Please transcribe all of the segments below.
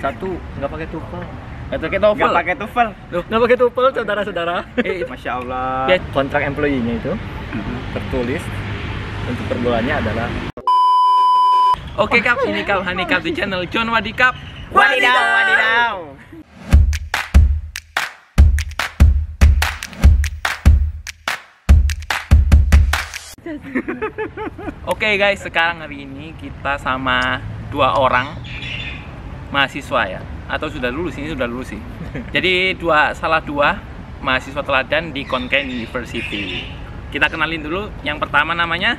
Satu, nggak pakai TOEFL. Nggak pakai TOEFL. Loh, nggak pakai TOEFL, saudara-saudara. Masya Allah. Ya, kontrak employee-nya itu tertulis untuk per bulannya adalah. Oke Kap, ini Kap Hanikap di channel John Wadikap. Wadidaw. Oke guys, sekarang hari ini kita sama dua orang mahasiswa ya, atau sudah lulus, ini sudah lulus sih. Jadi salah dua mahasiswa teladan di Konken University. Kita kenalin dulu. Yang pertama namanya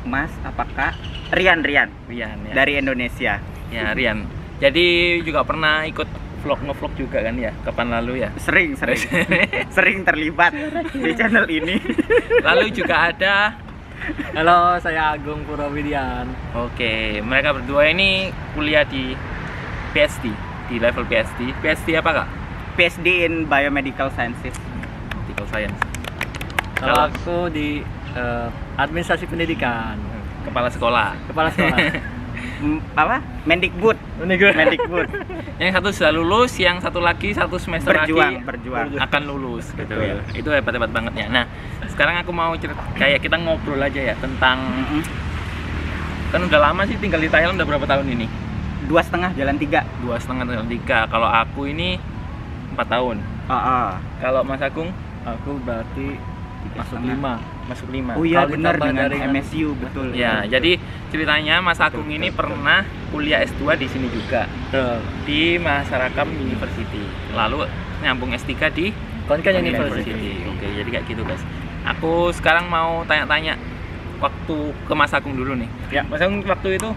Mas, apakah Rian ya. dari Indonesia. Ya, Rian. Jadi juga pernah ikut nge-vlog juga kan ya, kapan lalu ya? Sering terlibat di channel ini. Lalu juga ada. Halo, saya Agung Purwowidian. Oke, mereka berdua ini kuliah di PhD, di level PhD. PhD apa Kak? PhD in Biomedical Sciences. Medical Science. Kalau aku di administrasi pendidikan. Kepala sekolah. Apa? Mendikbud. Yang satu sudah lulus, yang satu lagi satu semester berjuang akan lulus gitu ya. Itu hebat banget ya. Nah, sekarang aku mau kayak kita ngobrol aja ya tentang kan udah lama sih tinggal di Thailand, udah berapa tahun ini? 2,5 jalan 3. 2,5 jalan 3. Kalau aku ini 4 tahun. Kalau Mas Agung? Aku berarti masuk 5. Oh iya, kalau benar, ditambah dengan dari MSU, betul. Ya, jadi ceritanya Mas Agung ini pernah kuliah S2 di sini juga. Di Masarakam University. Lalu nyambung S3 di Konken University. Oke, jadi kayak gitu guys. Aku sekarang mau tanya-tanya waktu ke Mas Agung dulu nih. Ya. Mas Agung waktu itu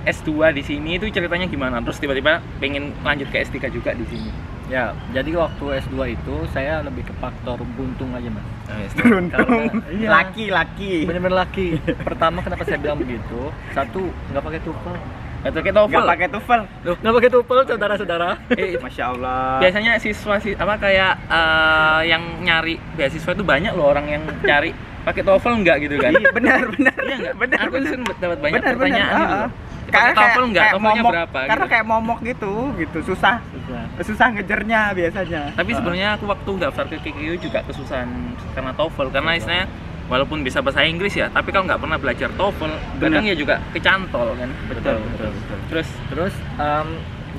S2 di sini itu ceritanya gimana? Terus tiba-tiba pengen lanjut ke S3 juga di sini. Ya, jadi waktu S2 itu saya lebih ke faktor buntung aja Mas. Beruntung. Iya. Laki. Bener-bener laki. Pertama kenapa saya bilang begitu? Satu, nggak pakai TOEFL. Nggak pakai TOEFL. Loh, nggak pakai TOEFL, saudara-saudara. Masya Allah. Biasanya yang nyari beasiswa itu banyak loh orang yang cari pakai TOEFL enggak gitu kan? Iya, benar. Iya enggak? Benar. Aku sering dapat banyak Benar. pertanyaan gitu. Karena TOEFL enggak, TOEFL-nya momok, berapa karena gitu. kayak momok gitu, susah ngejarnya biasanya. Tapi sebenarnya aku waktu daftar ke KKU juga kesusahan karena TOEFL, karena istilahnya walaupun bisa bahasa Inggris ya, tapi kalau nggak pernah belajar TOEFL, kadang ya juga kecantol kan. Betul. Terus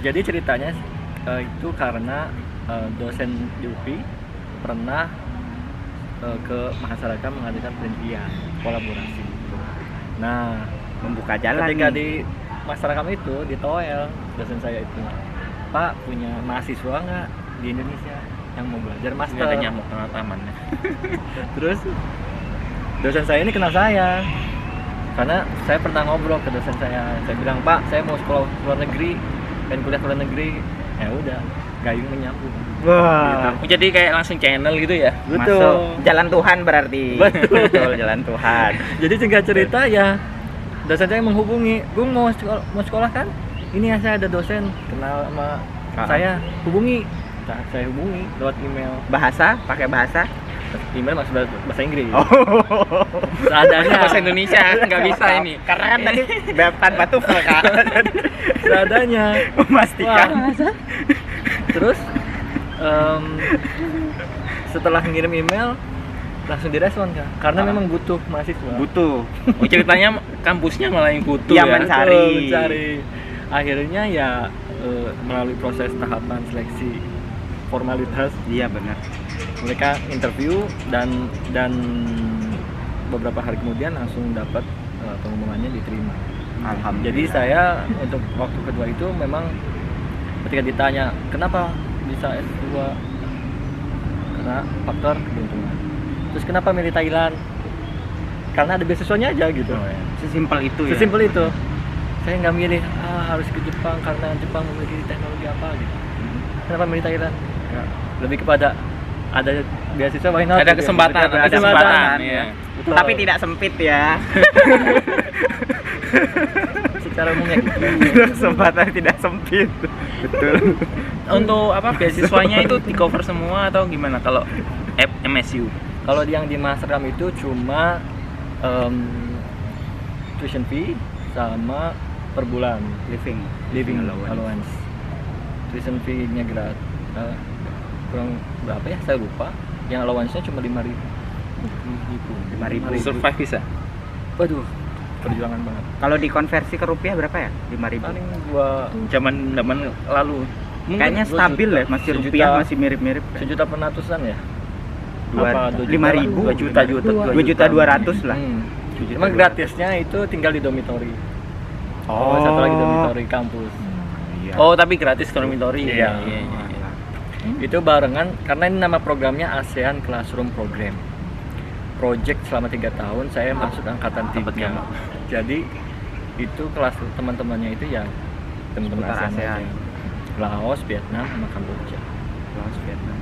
Jadi ceritanya itu karena dosen di UPI pernah ke Mahasarakam mengadakan penelitian kolaborasi. Nah, Membuka jalan ketika nih. di Masarakam itu di TOEL, dosen saya itu, Pak, punya mahasiswa nggak di Indonesia yang mau belajar master? nggak ada nyamuk tengah taman. Terus dosen saya ini kenal saya karena saya pernah ngobrol ke dosen saya bilang, Pak, saya mau sekolah luar negeri, pengen kuliah luar negeri. Ya udah, gayung menyambung. Wah. Jadi kayak langsung channel gitu ya. Masuk jalan Tuhan berarti. Betul, jalan Tuhan. Jadi singkat cerita ya, dosen saya menghubungi, Gung mau sekolah kan? Ini ya, saya ada dosen kenal sama saya, hubungi. Nah, saya hubungi lewat email. Pakai bahasa? Email masih bahasa Inggris. Seadanya bahasa Indonesia nggak bisa ini. Karena kan tadi tanpa TOEFL Kak. Seadanya. Memastikan. Terus setelah ngirim email langsung direspon Kak, karena memang butuh mahasiswa. Butuh. Oh, ceritanya kampusnya malah yang butuh Yang ya. mencari. Akhirnya ya melalui proses tahapan seleksi formalitas. Iya benar. Mereka interview dan beberapa hari kemudian langsung dapat pengumumannya diterima. Alhamdulillah. Jadi saya untuk waktu kedua itu memang ketika ditanya kenapa bisa S2, karena faktor keberuntungan. Terus kenapa milih Thailand? Karena ada beasiswanya aja gitu. Sesimpel itu ya. Sesimpel itu. Saya nggak milih harus ke Jepang karena Jepang memiliki teknologi apa gitu. Kenapa milih Thailand? Ya, lebih kepada ada beasiswa, why not? Ada kesempatan, Ada kesempatan. ya. Betul. Tapi tidak sempit ya. Secara umumnya gitu. Kesempatan tidak sempit. Betul. Untuk beasiswanya itu di cover semua atau gimana kalau MSU? Kalau yang di Mastercam itu cuma tuition fee sama per bulan. Living allowance. Tuition fee-nya gratis. Kurang berapa ya? Saya lupa. Yang allowance-nya cuma 5.000. 5.000. Survive bisa. Waduh, perjuangan banget. Kalau dikonversi ke rupiah berapa ya? 5.000. Paling Zaman lalu. Kayaknya 2 stabil juta. ya, masih Sejuta. rupiah masih mirip-mirip. sejuta penatusan ya? 5.000. 2.200.000 lah. Cuma gratisnya itu tinggal di dormitory. Oh. Satu lagi dormitory kampus. Iya. Oh, tapi gratis dormitory. Iya. Iya. Itu barengan karena ini nama programnya ASEAN Classroom Program. Project selama 3 tahun saya masuk angkatan 3. gamma. Jadi itu kelas teman-temannya itu ya teman-teman Seputar ASEAN. ASEAN. aja. Laos, Vietnam, sama Kamboja. Laos, Vietnam.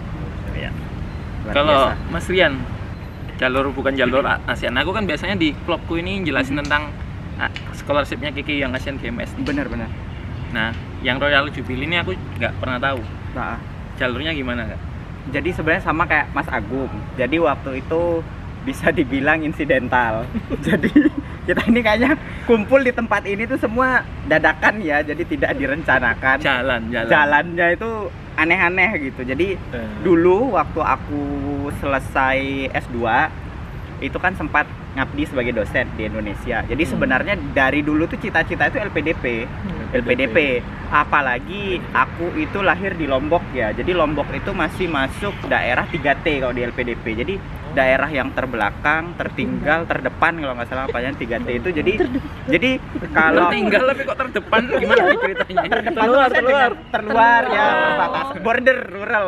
Iya. Luar Kalau biasa. Mas Rian, bukan jalur ASEAN. Aku kan biasanya di vlogku ini jelasin tentang scholarship-nya Kiki yang Asian Games. Benar-benar. Nah, yang Royal Jubilee ini aku nggak pernah tahu. Nah, Jalurnya gimana, Kak? jadi sebenarnya sama kayak Mas Agung. Jadi waktu itu bisa dibilang insidental. Jadi kita ini kayaknya kumpul di tempat ini tuh semua dadakan ya, jadi tidak direncanakan. Jalan. Jalannya itu aneh-aneh gitu. Jadi dulu waktu aku selesai S2 itu kan sempat ngabdi sebagai dosen di Indonesia. Jadi sebenarnya dari dulu tuh cita-cita itu LPDP. Apalagi aku itu lahir di Lombok ya. Jadi Lombok itu masih masuk daerah 3T kalau di LPDP. Jadi daerah yang terbelakang, tertinggal, terdepan kalau nggak salah apanya 3T itu. Jadi kalau Tertinggal tapi kok terdepan gimana nih ceritanya? terluar ya, perbatasan border rural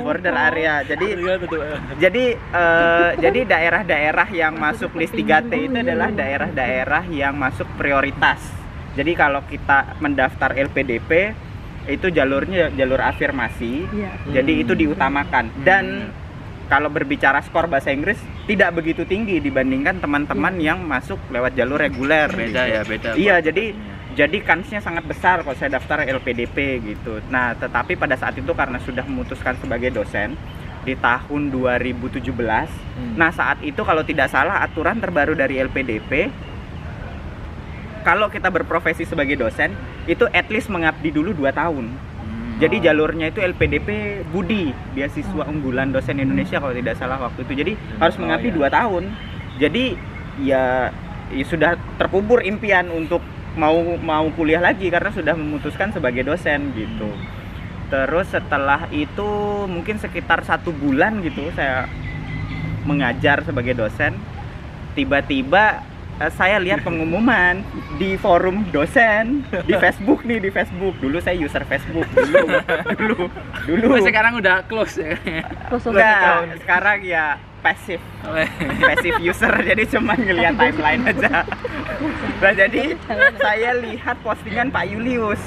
border area. Jadi daerah-daerah yang masuk list 3T itu adalah daerah-daerah yang masuk prioritas. Jadi kalau kita mendaftar LPDP itu jalurnya jalur afirmasi. Jadi itu diutamakan. Dan kalau berbicara skor bahasa Inggris tidak begitu tinggi dibandingkan teman-teman yang masuk lewat jalur reguler. Beda gitu. ya, beda. Iya, jadi kansnya sangat besar kalau saya daftar LPDP gitu. Nah, tetapi pada saat itu karena sudah memutuskan sebagai dosen di tahun 2017. Nah, saat itu kalau tidak salah aturan terbaru dari LPDP, kalau kita berprofesi sebagai dosen itu at least mengabdi dulu 2 tahun. Jadi jalurnya itu LPDP Budi, beasiswa unggulan dosen Indonesia kalau tidak salah waktu itu. Jadi harus mengabdi 2 tahun. Jadi ya sudah terkubur impian untuk mau kuliah lagi karena sudah memutuskan sebagai dosen gitu. Terus setelah itu mungkin sekitar 1 bulan gitu saya mengajar sebagai dosen. Tiba-tiba saya lihat pengumuman di forum dosen di Facebook nih, di Facebook. Dulu saya user Facebook dulu. Mas sekarang udah close ya. Udah, sekarang ya passive user, jadi cuma ngeliat timeline aja. Nah, jadi saya lihat postingan Pak Julius.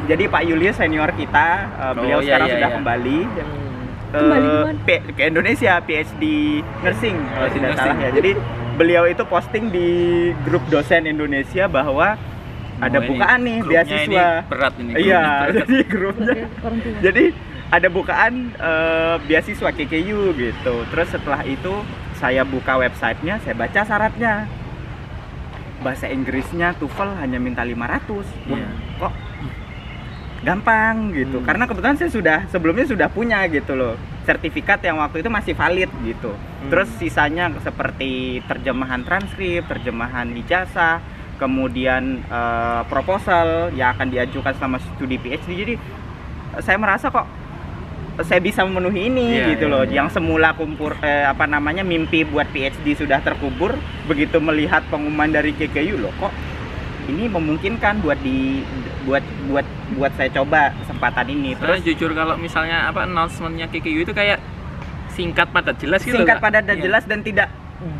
Jadi Pak Julius senior kita, beliau sekarang sudah kembali ke Indonesia, PhD nursing kalau tidak salah ya. Jadi beliau itu posting di grup dosen Indonesia bahwa ada bukaan nih beasiswa. Ini berat ini. Iya, jadi grupnya. Jadi ada bukaan beasiswa KKU gitu. Terus setelah itu saya buka websitenya, saya baca syaratnya. Bahasa Inggrisnya TOEFL hanya minta 500. Iya. Kok gampang gitu. Karena kebetulan saya sebelumnya sudah punya gitu loh. Sertifikat yang waktu itu masih valid gitu. Terus sisanya seperti terjemahan transkrip, terjemahan ijazah, kemudian proposal yang akan diajukan selama studi PhD. Jadi saya merasa kok saya bisa memenuhi ini gitu loh. Yang semula mimpi buat PhD sudah terkubur, begitu melihat pengumuman dari KKU loh kok ini memungkinkan buat saya coba kesempatan ini. Terus jujur kalau misalnya announcement-nya KKU itu kayak singkat padat jelas gitu. Singkat padat dan jelas dan tidak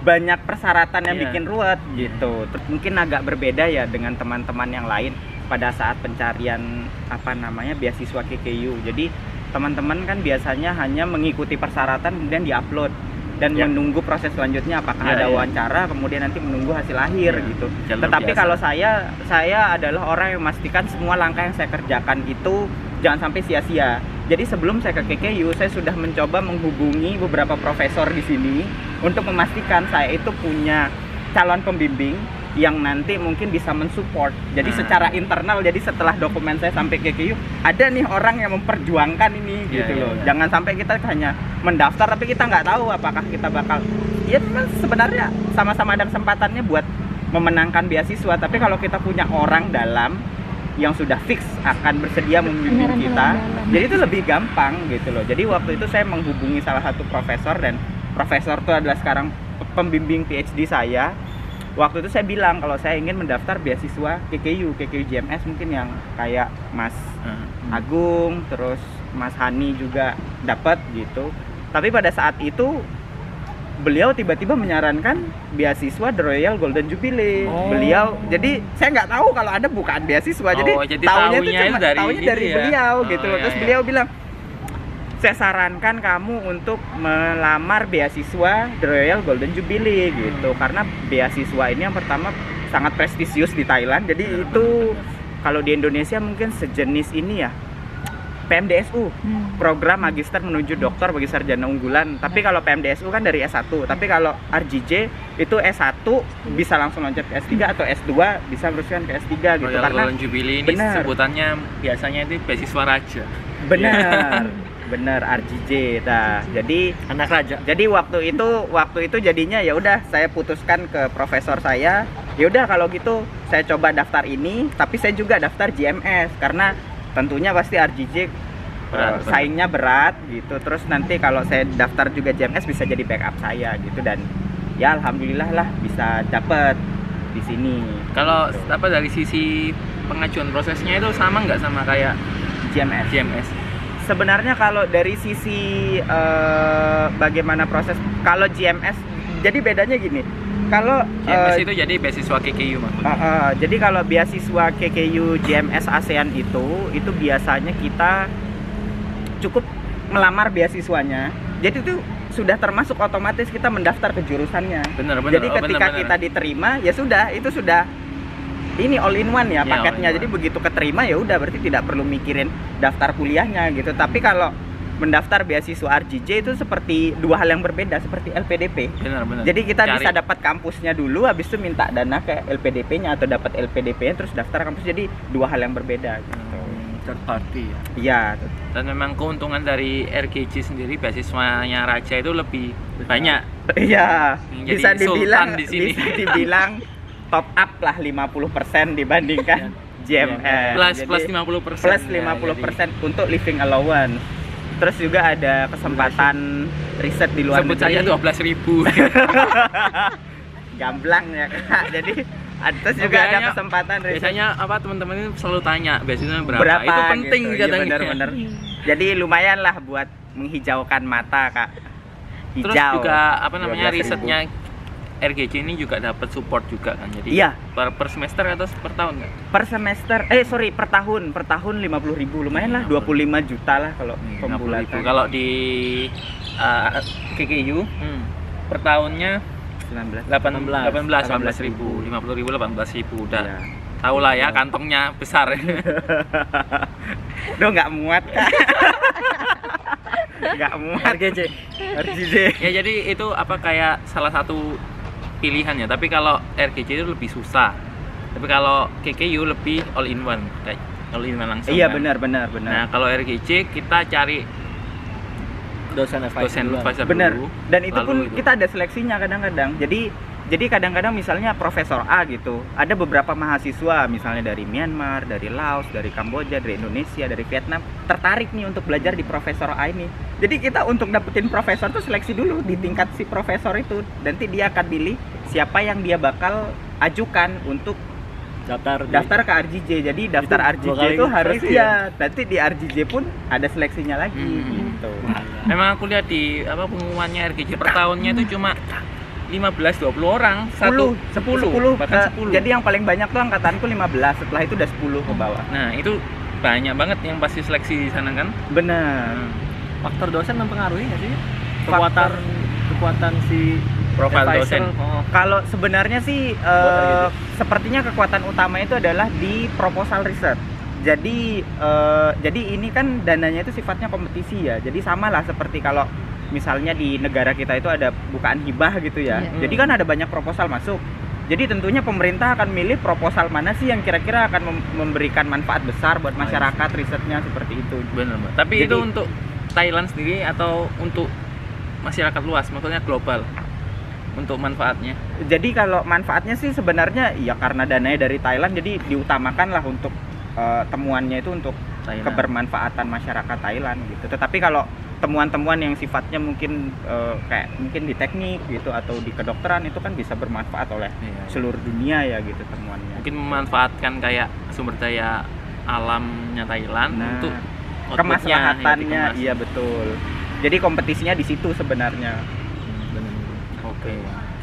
banyak persyaratan yang bikin ruwet gitu. Terus mungkin agak berbeda ya dengan teman-teman yang lain pada saat pencarian beasiswa KKU. Jadi teman-teman kan biasanya hanya mengikuti persyaratan kemudian diupload dan menunggu proses selanjutnya apakah ada wawancara, kemudian nanti menunggu hasil akhir gitu. Tetapi kalau saya adalah orang yang memastikan semua langkah yang saya kerjakan itu jangan sampai sia-sia. Jadi sebelum saya ke KKU, saya sudah mencoba menghubungi beberapa profesor di sini untuk memastikan saya itu punya calon pembimbing yang nanti mungkin bisa mensupport. Jadi Nah. secara internal, jadi setelah dokumen saya sampai ke KKU, ada nih orang yang memperjuangkan ini Iya, gitu iya, loh. iya. Jangan sampai kita hanya mendaftar tapi kita nggak tahu apakah kita bakal. Ya memang sebenarnya sama-sama ada kesempatannya buat memenangkan beasiswa, tapi kalau kita punya orang dalam yang sudah fix akan bersedia membimbing Beneran kita, orang dalam. jadi itu lebih gampang gitu loh. Jadi waktu itu saya menghubungi salah satu profesor, dan profesor itu adalah sekarang pembimbing PhD saya. Waktu itu saya bilang kalau saya ingin mendaftar beasiswa KKU GMS, mungkin yang kayak Mas Agung, terus Mas Hani juga dapat gitu. Tapi pada saat itu beliau tiba-tiba menyarankan beasiswa The Royal Golden Jubilee. Oh. Beliau, jadi saya nggak tahu kalau ada bukaan beasiswa. Oh, jadi jadi taunya taunya itu cuma dari taunya itu dari ya? beliau Oh, gitu loh. iya, Terus iya. beliau bilang, saya sarankan kamu untuk melamar beasiswa The Royal Golden Jubilee gitu, karena beasiswa ini yang pertama sangat prestisius di Thailand. Jadi itu kalau di Indonesia mungkin sejenis ini ya, PMDSU, program magister menuju doktor bagi sarjana unggulan. Tapi kalau PMDSU kan dari S1, tapi kalau RJJ itu S1 bisa langsung loncat ke S3, atau S2 bisa teruskan ke S3 gitu. Royal Karena Golden Jubilee ini benar. sebutannya biasanya itu beasiswa raja. benar benar RJJ. Nah, jadi Anak raja. Jadi waktu itu jadinya ya udah saya putuskan ke profesor saya, ya udah kalau gitu saya coba daftar ini, tapi saya juga daftar GMS karena tentunya pasti RJJ Berat. saingnya berat gitu. Terus nanti kalau saya daftar juga GMS bisa jadi backup saya gitu, dan ya alhamdulillah lah bisa dapet di sini. Kalau apa dari sisi pengajuan prosesnya itu sama nggak sama kayak GMS. GMS? Sebenarnya kalau dari sisi bagaimana proses, kalau GMS jadi bedanya gini. Kalau GMS itu jadi beasiswa KKU maksudnya. jadi kalau beasiswa KKU GMS ASEAN itu biasanya kita cukup melamar beasiswanya. Jadi itu sudah termasuk otomatis kita mendaftar ke jurusannya. Bener. Jadi Oh, ketika bener. kita diterima ya sudah, itu sudah ini all in one ya Ya, paketnya. all in Jadi one. begitu keterima ya udah, berarti tidak perlu mikirin daftar kuliahnya gitu. Tapi kalau mendaftar beasiswa RJJ itu seperti dua hal yang berbeda, seperti LPDP. Benar. Jadi kita Cari. bisa dapat kampusnya dulu, habis itu minta dana ke LPDP-nya, atau dapat LPDP-nya terus daftar kampus. Jadi dua hal yang berbeda gitu. Third party ya. Iya. Dan memang keuntungan dari RKJ sendiri beasiswanya raja itu lebih banyak. Iya. Jadi Bisa dibilang sultan di sini. bisa dibilang top up lah 50% dibandingkan GMS. Plus Jadi, 50%. plus Ya, 50% untuk living allowance. Terus juga ada kesempatan riset di luar sebut saja negeri. 12.000. Gamblang ya Kak. Jadi terus juga ada Biasanya- kesempatan riset. Biasanya apa teman-teman itu selalu tanya beasiswanya berapa? Berapa Itu penting gitu. Iya, katanya. bener-bener. Jadi lumayan lah buat menghijaukan mata Kak. Hijau. Terus juga apa namanya 12.000. risetnya RGJ ini juga dapat support juga kan. Jadi Iya. per semester atau per tahun nggak? Per semester, per tahun 50.000, lumayan lah, 25 juta lah kalau 50.000. pembulatan. Kalau di KKU per tahunnya 19. 18.000, 50.000, 18.000 udah. Iya. Tahu lah ya kantongnya besar. Duh, nggak muat Kak. Nggak muat. RJJ. Ya jadi itu apa kayak salah satu pilihan ya. Tapi kalau RGJ itu lebih susah. Tapi kalau KKU lebih all in one, kayak all in one langsung. Iya, kan. benar. Nah kalau RGJ kita cari Dosen advisor Benar. dulu. Dan itu lalu pun itu. kita ada seleksinya kadang-kadang. Jadi kadang-kadang misalnya Profesor A gitu, ada beberapa mahasiswa misalnya dari Myanmar, dari Laos, dari Kamboja, dari Indonesia, dari Vietnam, tertarik nih untuk belajar di Profesor A ini. Jadi kita untuk dapetin profesor tuh seleksi dulu di tingkat si profesor itu. Nanti dia akan pilih siapa yang dia bakal ajukan untuk daftar ke RJJ. Jadi daftar Itu RJJ dua kali itu harus seleksi ya? nanti di RJJ pun ada seleksinya lagi gitu. Memang aku lihat di apa pengumumannya RGJ per tahunnya itu cuma 15-20 orang, 10. Bahkan 10. Jadi yang paling banyak tuh angkatanku 15, setelah itu udah 10 ke bawah. Nah, itu banyak banget yang pasti seleksi di sana kan. Benar. Faktor dosen mempengaruhi nggak sih? Faktor- Kekuatan si Profil advisor? dosen. Oh. Kalau sebenarnya sih Buat sepertinya kekuatan utama itu adalah di proposal riset. Jadi ini kan dananya itu sifatnya kompetisi ya. Jadi samalah seperti kalau misalnya di negara kita itu ada bukaan hibah gitu ya. Iya. Jadi kan ada banyak proposal masuk. Jadi tentunya pemerintah akan milih proposal mana sih yang kira-kira akan memberikan manfaat besar buat masyarakat, risetnya seperti itu. Benar, Mbak. Tapi Jadi- itu untuk Thailand sendiri atau untuk masyarakat luas, maksudnya global untuk manfaatnya? Jadi kalau manfaatnya sih sebenarnya ya karena dananya dari Thailand, jadi diutamakan lah untuk temuannya itu untuk Thailand. kebermanfaatan masyarakat Thailand gitu. Tetapi kalau temuan-temuan yang sifatnya mungkin kayak mungkin di teknik gitu atau di kedokteran itu kan bisa bermanfaat oleh Iya. seluruh dunia ya gitu temuannya. Mungkin memanfaatkan kayak sumber daya alamnya Thailand Nah, untuk outputnya, kemaslahatannya, ya, dikemas. iya betul. Jadi kompetisinya di situ sebenarnya. Oke.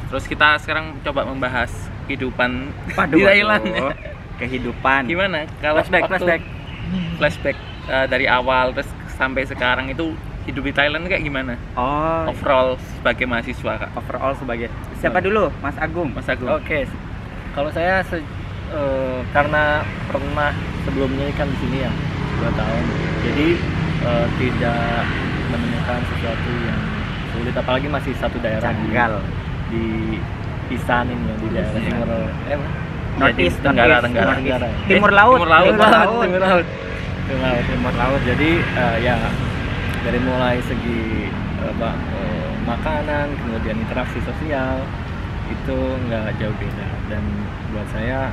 Terus kita sekarang coba membahas kehidupan Waduh, di Thailand. waduh. Kehidupan. Gimana kalau Flashback. flashback dari awal terus sampai sekarang itu hidup di Thailand kayak gimana? Oh, Overall sebagai mahasiswa, Kak. overall sebagai siapa dulu? Mas Agung. Mas Agung. Oke. Kalau saya karena pernah sebelumnya kan di sini ya 2 tahun. Jadi tidak menemukan sesuatu yang sulit, apalagi masih satu daerah Janggal. di Isan ini ya, di daerah Iya. timur Northeast, Tenggara, Northeast, Tenggara. Northeast. Timur Laut. Timur Laut. Timur Laut. Jadi ya dari mulai segi makanan, kemudian interaksi sosial itu nggak jauh beda, dan buat saya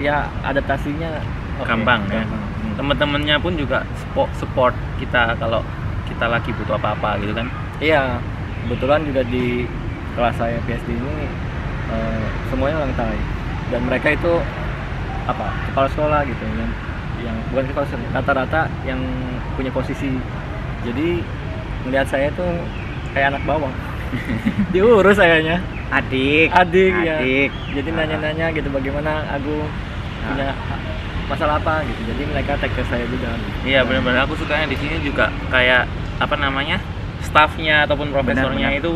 ya adaptasinya oke, Gampang ya. gampang. Teman-temannya pun juga support kita kalau kita lagi butuh apa-apa gitu kan. Iya, kebetulan juga di kelas saya PSD ini semuanya orang Thai, dan mereka itu kepala sekolah gitu, yang bukan kepala sekolah, rata-rata yang punya posisi. Jadi melihat saya tuh kayak anak bawang, diurus kayaknya. Adik. Ya. Jadi nanya-nanya gitu, bagaimana aku punya masalah apa gitu. Jadi mereka take care saya juga. Iya, benar-benar aku sukanya di sini juga kayak apa namanya? Staffnya ataupun profesornya Benar. itu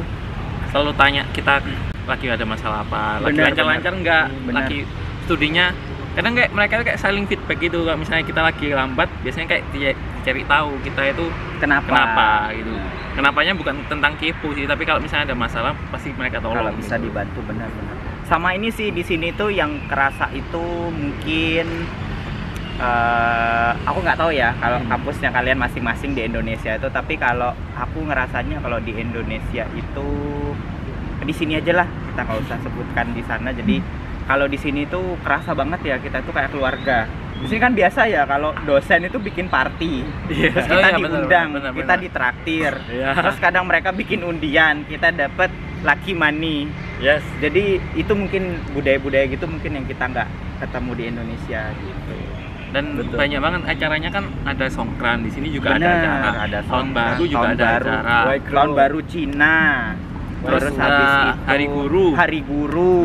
selalu tanya kita lagi ada masalah apa, lagi Benar, lancar-lancar enggak, Benar. lagi studinya. Kadang kayak mereka kayak saling feedback gitu. Kalau misalnya kita lagi lambat, biasanya kayak dicari tahu kita itu kenapa gitu. Kenapanya bukan tentang kepo sih, tapi kalau misalnya ada masalah pasti mereka tolong. Kalau bisa gitu. dibantu, benar-benar. Sama ini sih di sini tuh yang kerasa itu mungkin aku nggak tahu ya kalau kampusnya kalian masing-masing di Indonesia itu, tapi kalau aku ngerasanya kalau di Indonesia itu di sini aja lah, kita nggak usah sebutkan di sana. Jadi kalau di sini tuh kerasa banget ya, kita tuh kayak keluarga. Di sini kan biasa ya kalau dosen itu bikin party, terus Oh kita iya, diundang, benar, kita benar. ditraktir. Iya. Terus kadang mereka bikin undian, kita dapat lucky money. Yes. Jadi itu mungkin budaya-budaya gitu mungkin yang kita nggak ketemu di Indonesia gitu. Dan Betul. banyak banget acaranya kan, ada songkran di sini juga Benar, ada acara, ada tahun songkran, baru juga tahun ada baru. acara. White Crow. Tahun baru Cina. Terus Terus habis itu Hari Guru. Hari Guru.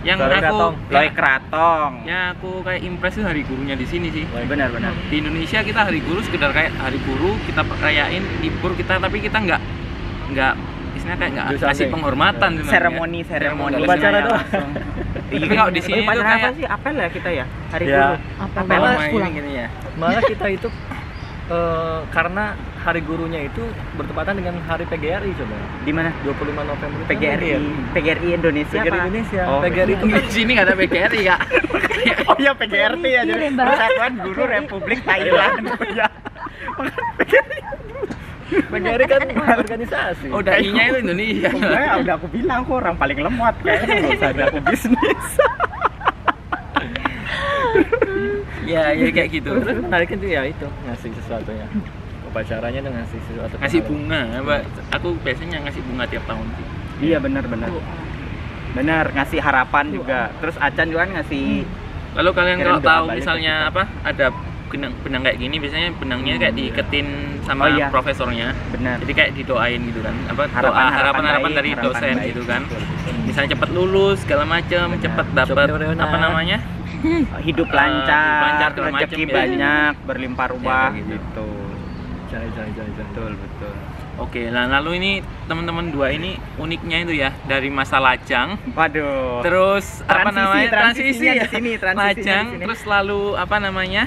Yang Loy aku Kratong. Loy Kratong. yang aku kayak impress itu hari gurunya di sini sih. Benar-benar. Di Indonesia kita hari guru sekedar kayak hari guru, kita rayain libur kita, tapi kita nggak istilahnya kayak nggak Do kasih something. penghormatan sebenarnya. Seremoni Seremoni. Upacara doang. langsung. Tapi kalau di sini upacara tuh apa kayak- sih? Apel ya kita ya? Hari Ya. Guru. Apa Apel. Malah banget pulang. gini ya. Malah kita itu karena hari gurunya itu bertepatan dengan hari PGRI, coba. Di mana? 25 November itu kan PGRI Indonesia PGRI apa? Indonesia. Oh, PGRI itu Di sini nggak ada PGRI Kak. Oh iya PGRT ya, Mikir, jadi Mbak. Persatuan Guru Republik Thailand. Ya. PGRI kan organisasi. Oh, dai-nya itu Indonesia. Udah aku bilang kok orang paling lemot kayaknya nggak usah ada aku bisnis. Ya, kayak gitu. Terus menarik itu ya itu ngasih sesuatunya. Upacaranya dengan ngasih sesuatu. Ngasih bunga, Mbak. Aku biasanya ngasih bunga tiap tahun sih. Iya benar-benar. Benar, ngasih harapan juga. Terus Acan juga kan ngasih Lalu kalian Kirim kalau doa tahu balik ke misalnya kita. apa ada benang kayak gini, biasanya benangnya kayak diiketin sama Oh, iya. profesornya. benar. Jadi kayak didoain gitu kan. Apa Harapan harapan baik, dari harapan dosen baik. gitu kan. Betul, betul. Misalnya cepat lulus segala macam, Benar. cepat dapat Job Leona. apa namanya? Hidup hidup lancar, lancar, segala macem, rezeki ya. banyak, berlimpah ruah Ya, kayak gitu. gitu. Jai. Betul, betul. Oke, nah lalu ini teman-teman dua ini uniknya itu ya, dari masa lajang, Waduh. terus apa Transisi, namanya? transisinya ya. di sini, transisinya Lajang, di sini. terus lalu apa namanya?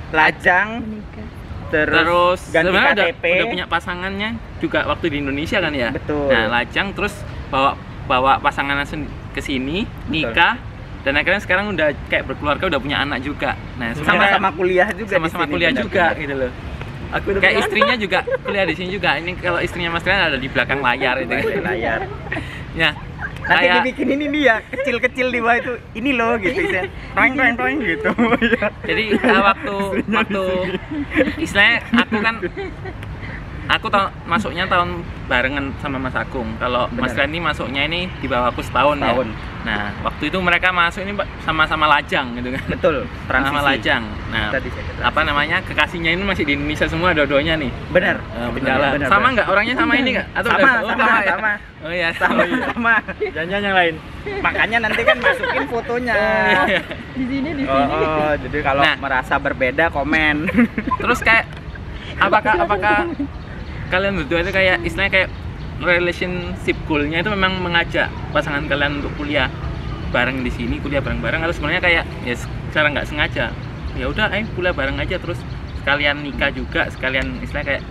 Lajang Menikah. terus ganti sebenarnya KTP. udah punya pasangannya juga waktu di Indonesia kan ya. Betul. Nah, lajang terus bawa pasangannya ke sini, nikah, dan akhirnya sekarang udah kayak berkeluarga, udah punya anak juga. Nah, sama-sama kuliah juga sama-sama di sini, kuliah benar, juga benar. gitu loh. Aku udah Kayak istrinya juga kuliah di sini juga. Ini kalau istrinya Mas Rian ada di belakang layar itu. Di layar. Ya. Nanti Kayak dibikin ini nih ya, kecil-kecil di bawah itu. Ini loh gitu, toing gitu. jadi waktu istilahnya aku masuknya tahun barengan sama Mas Agung. Kalau Mas Benar. Rian ini masuknya ini di bawah aku setahun ya. Tahun. Nah, waktu itu mereka masuk ini sama-sama lajang gitu kan. Betul, transisi. Sama lajang. Nah, Tadi saya kata. apa namanya? Kekasihnya ini masih di Indonesia semua dua-duanya nih. Benar. Berjalan. Benar, Sama benar. nggak orangnya sama ini nggak? Atau Sama, udah- sama, ya? sama. Oh iya, Sama. jangan yang lain. Makanya nanti kan masukin fotonya. Di sini Oh, jadi kalau Nah. merasa berbeda komen. Terus kayak apakah kalian berdua itu kayak istilahnya kayak relationship goal-nya itu memang mengajak pasangan kalian untuk kuliah bareng di sini, kuliah bareng-bareng, atau sebenarnya kayak ya secara nggak sengaja ya udah kuliah bareng aja terus sekalian nikah juga, sekalian istilahnya kayak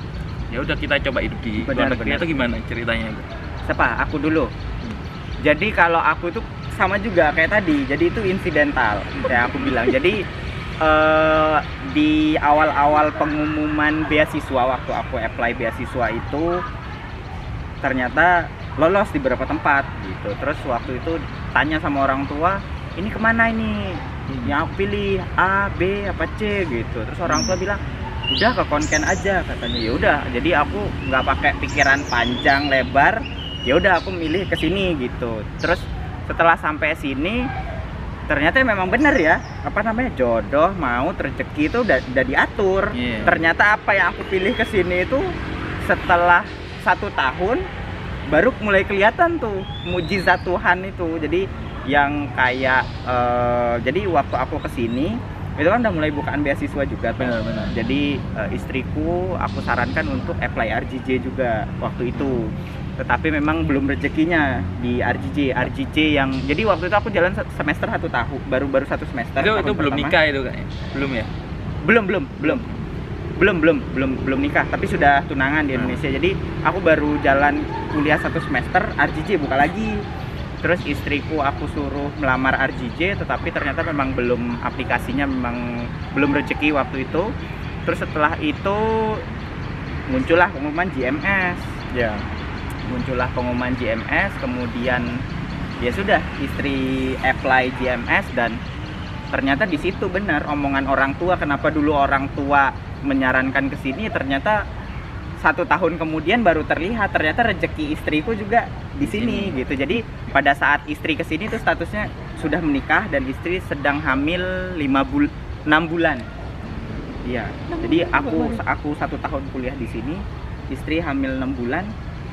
ya udah kita coba hidup di luar negeri, Benar. atau gimana ceritanya itu? Siapa? Aku dulu. Jadi kalau aku tuh sama juga kayak tadi. Jadi itu insidental kayak aku bilang. Jadi di awal-awal pengumuman beasiswa waktu aku apply beasiswa itu ternyata lolos di beberapa tempat gitu. Terus waktu itu tanya sama orang tua, ini kemana ini? Yang aku pilih A, B, apa C gitu. Terus orang tua bilang, udah ke Konken aja katanya. Ya udah, jadi aku nggak pakai pikiran panjang lebar. Ya udah aku milih ke sini gitu. Terus setelah sampai sini ternyata memang benar ya, apa namanya, jodoh maut rezeki itu udah diatur. Iya. Ternyata apa yang aku pilih ke sini itu setelah 1 tahun baru mulai kelihatan tuh mujizat Tuhan itu. Jadi yang kayak jadi waktu aku ke sini itu kan udah mulai bukaan beasiswa juga tuh. Benar. Jadi istriku aku sarankan untuk apply RJJ juga waktu itu. Tetapi memang belum rezekinya di RJJ yang jadi waktu itu aku jalan semester 1 tahun, baru 1 semester. Itu tahun belum pertama. nikah itu kayaknya? Belum ya? belum nikah, tapi sudah tunangan di Indonesia. Jadi aku baru jalan kuliah 1 semester, RJJ buka lagi. Terus istriku aku suruh melamar RJJ, tetapi ternyata memang belum, aplikasinya memang belum rezeki waktu itu. Terus setelah itu muncullah pengumuman GMS. Ya. Muncullah pengumuman GMS, kemudian ya sudah istri apply GMS dan ternyata di situ benar omongan orang tua. Kenapa dulu orang tua menyarankan ke sini, ternyata 1 tahun kemudian baru terlihat ternyata rezeki istriku juga di sini gitu. Jadi pada saat istri ke sini tuh statusnya sudah menikah dan istri sedang hamil 6 bulan. Iya. Jadi aku 1 tahun kuliah di sini, istri hamil 6 bulan,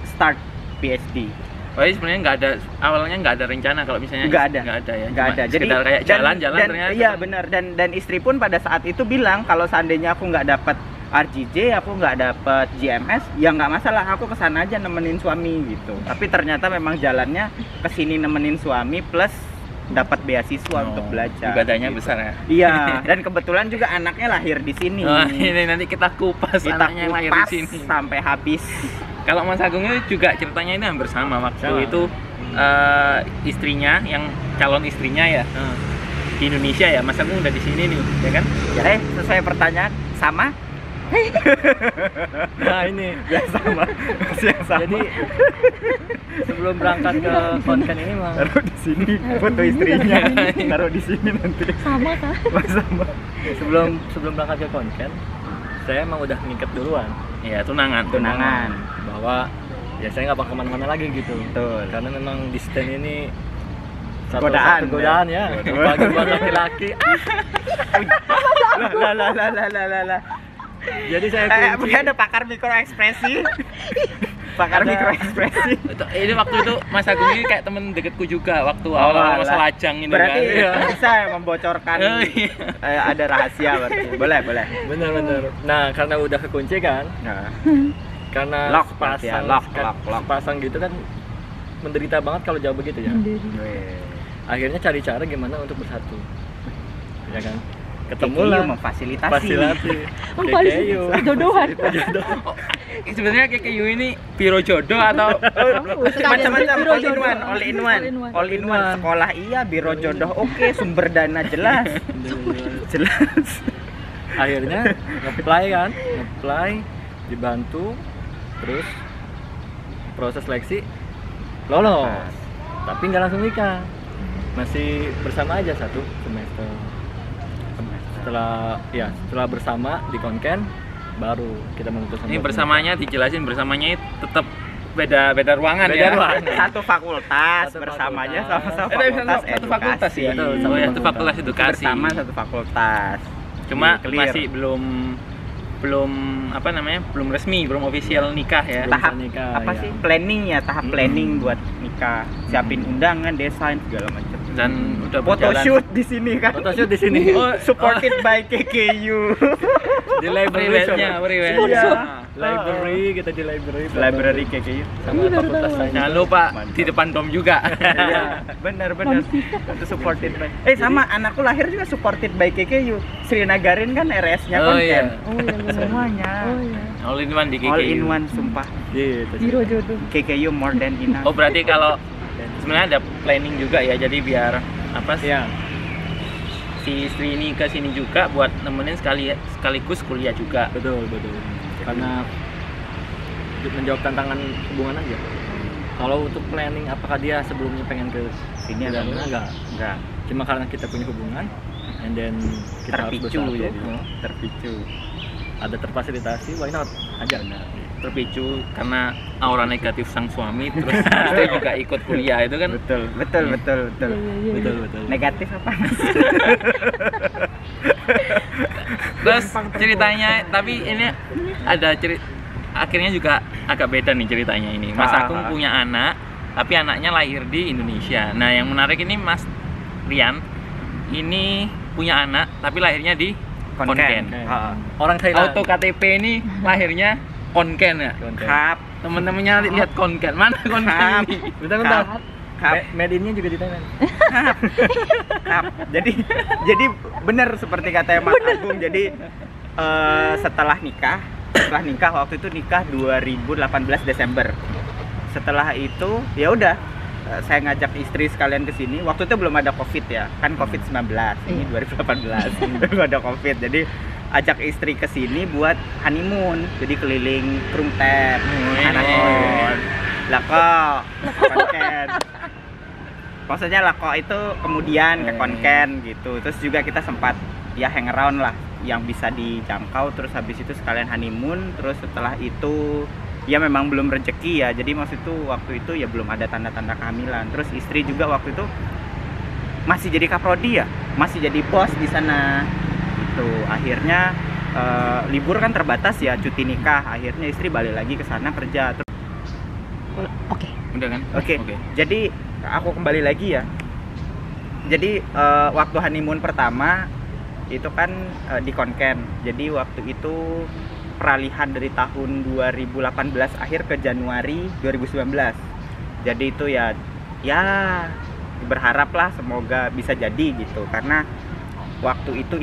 start PhD. Oh, jadi sebenarnya nggak ada, awalnya nggak ada rencana kalau misalnya Nggak ada ya. nggak Cuma ada. Jadi sekedar kayak jalan-jalan dan, ternyata. iya benar, dan istri pun pada saat itu bilang kalau seandainya aku nggak dapat RJJ, aku nggak dapat GMS, ya nggak masalah, aku kesana aja nemenin suami gitu. Tapi ternyata memang jalannya kesini nemenin suami plus dapat beasiswa untuk belajar. Ibadahnya gitu. besar ya. Iya, dan kebetulan juga anaknya lahir di sini. Oh, ini nanti kita kupas Kita anaknya yang lahir kupas di sini. sampai habis. Kalau Mas Agung itu juga ceritanya ini hampir sama waktu Sama. itu istrinya yang calon istrinya ya di Indonesia ya, Mas Agung udah di sini nih, ya kan? Ya, sesuai pertanyaan sama. Nah ini Ya sama. Masih yang sama. jadi sebelum berangkat ke Konken ini mah taruh di sini foto istrinya, taruh di sini nanti. sama kah? Sama. sebelum berangkat ke Konken saya emang udah ngikat duluan Iya, tunangan. bahwa ya saya nggak bakal kemana-mana lagi gitu. Betul. Karena memang di stand ini Godaan, godaan ya. Godaan. Bagi buat laki-laki. Lah. Jadi saya kunci. Ada pakar mikroekspresi. Pakar Ada. mikroekspresi. Ini waktu itu Mas Agung ini kayak temen deketku juga waktu awal masa lajang ini Berarti kan. bisa ya membocorkan. Oh, iya. Ada rahasia berarti. Boleh. Bener. Nah karena udah kekunci kan, Nah, karena Lock berarti ya, lock. sepasang gitu kan menderita banget kalau jauh begitu ya. Akhirnya cari cara gimana untuk bersatu, ya kan. ketemulah memfasilitasi. fasilitasi Memfasilitasi jodohan. Sebenarnya KKU ini biro jodoh atau Macam-macam, Biro all in jodoh. one, all in one, All in one. all in one. Sekolah iya, biro jodoh oke, sumber dana jelas, jelas. akhirnya nge-apply dibantu, terus proses seleksi lolos, tapi nggak langsung nikah, masih bersama aja 1 semester. Setelah bersama di Konken baru kita memutuskan ini buat bersamanya dijelasin, bersamanya tetap beda ruangan Beda ya. ruangan. Satu fakultas Satu bersamanya fakultas. sama-sama Satu fakultas edukasi. ya. Betul, Oh satu ya, satu fakultas. fakultas edukasi. Bersama satu fakultas. Cuma Clear. masih belum apa namanya? Belum resmi, belum official nikah ya. Belum tahap nikah, apa ya. sih planning ya, tahap planning buat nikah, siapin undangan, desain segala macam. Dan udah berjalan. Photoshoot di sini kan. photoshoot di sini. Supported by KKU. Di library Private-nya, private. Iya. Library, kita di library. Library KKU. sama fakultas lain. Jangan lupa Mantap. di depan dom juga. Iya, benar. Itu supported by. Sama anakku lahir juga supported by KKU. Sri Nagarin kan RS-nya Oh, konten. iya. Oh iya benar. Semuanya. Oh iya. All in one di KKU. All in one sumpah. Gitu. Biro jodoh. KKU more than enough. Oh, berarti kalau sebenarnya ada planning juga ya. Jadi biar apa sih? Iya. Si istri ini ke sini juga buat nemenin sekaligus kuliah juga. Betul. Karena menjawab tantangan hubungan aja. Kalau untuk planning apakah dia sebelumnya pengen ke Sini ada enggak. Cuma karena kita punya hubungan and then kita harus terpicu bersatu, ya. oh, Terpicu. ada terfasilitasi, why not? Ajar. Terpicu karena aura negatif sang suami, terus istri juga ikut kuliah itu kan. Betul. Iya, iya. Betul. Negatif apa? Terus ceritanya, tapi ini ada akhirnya juga agak beda nih ceritanya ini. Mas Agung punya anak, tapi anaknya lahir di Indonesia. Nah, yang menarik ini Mas Rian ini punya anak, tapi lahirnya di Konken. Orang Thailand. Auto KTP ini lahirnya Konken ya. Kap. Temen-temennya lihat Konken. Mana Konken ini? Bentar. Kap. Made in-nya juga di Thailand. Kap. Jadi benar seperti kata Mas Agung. Jadi setelah nikah waktu itu nikah 2018 Desember. Setelah itu ya udah saya ngajak istri sekalian ke sini. Waktu itu belum ada Covid ya. Kan Covid-19. Ini 2018. Belum ada Covid. Jadi ajak istri ke sini buat honeymoon. Jadi keliling Krungtep, Hanakon. Lako Konken. Maksudnya Lako itu kemudian ke Konken gitu. Terus juga kita sempat ya hang around lah yang bisa dijangkau, terus habis itu sekalian honeymoon, terus setelah itu ya memang belum rezeki ya, jadi waktu itu ya belum ada tanda-tanda kehamilan. Terus istri juga waktu itu masih jadi kaprodi ya, masih jadi bos di sana itu. Akhirnya libur kan terbatas ya, cuti nikah, akhirnya istri balik lagi ke sana kerja. Oke. Udah kan? Oke. Jadi aku kembali lagi ya. Jadi waktu honeymoon pertama itu kan di Konken. Jadi waktu itu peralihan dari tahun 2018 akhir ke Januari 2019. Jadi itu ya berharaplah semoga bisa jadi gitu. Karena waktu itu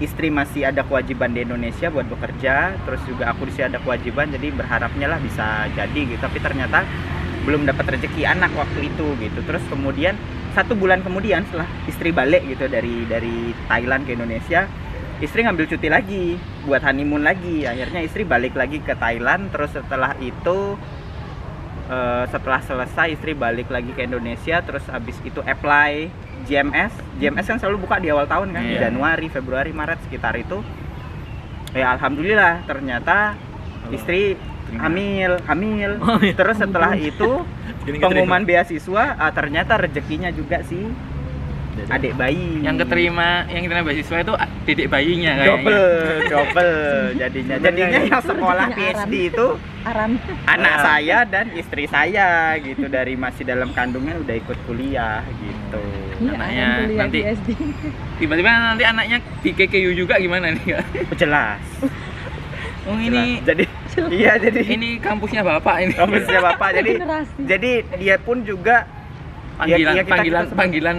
istri masih ada kewajiban di Indonesia buat bekerja, terus juga aku disini ada kewajiban, jadi berharapnya lah bisa jadi gitu. Tapi ternyata belum dapat rezeki anak waktu itu gitu. Terus kemudian 1 bulan kemudian setelah istri balik gitu dari Thailand ke Indonesia, istri ngambil cuti lagi buat honeymoon lagi. Akhirnya istri balik lagi ke Thailand. Terus setelah itu setelah selesai istri balik lagi ke Indonesia. Terus habis itu apply GMS kan selalu buka di awal tahun kan, Januari, Februari, Maret sekitar itu. Ya alhamdulillah ternyata istri hamil. Terus setelah itu pengumuman beasiswa, ternyata rezekinya juga sih adik bayi. Yang keterima beasiswa itu dedek bayinya kayaknya. Double jadinya yang sekolah PhD itu anak saya dan istri saya gitu, dari masih dalam kandungan udah ikut kuliah gitu. Iya, Anaknya kuliah nanti di SD. tiba-tiba nanti anaknya di KKU juga gimana nih Kak? Jelas. Oh ini jadi ini kampusnya Bapak ini. kampusnya Bapak. Generasi. Jadi dia pun juga Panggilan ya, kita panggilan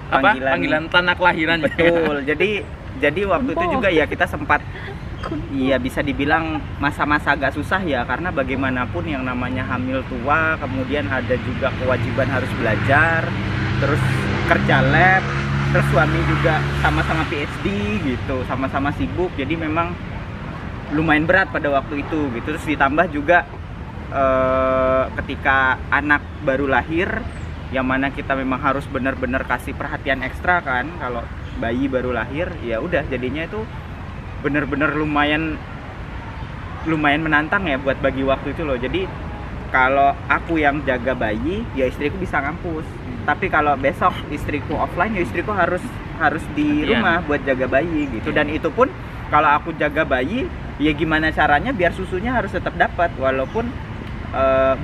panggilan tanah kelahiran. Betul. Jadi waktu itu juga ya kita sempat bisa dibilang masa-masa agak susah ya, karena bagaimanapun yang namanya hamil tua, kemudian ada juga kewajiban harus belajar, terus kerja lab, terus suami juga sama-sama PhD gitu, sama-sama sibuk. Jadi memang lumayan berat pada waktu itu gitu. Terus ditambah juga ketika anak baru lahir, yang mana kita memang harus benar-benar kasih perhatian ekstra kan kalau bayi baru lahir, ya udah jadinya itu benar-benar lumayan menantang ya buat bagi waktu itu loh. Jadi kalau aku yang jaga bayi, ya istriku bisa ngampus. Tapi kalau besok istriku offline, ya istriku harus di rumah buat jaga bayi gitu. Dan itu pun kalau aku jaga bayi, ya gimana caranya biar susunya harus tetap dapat walaupun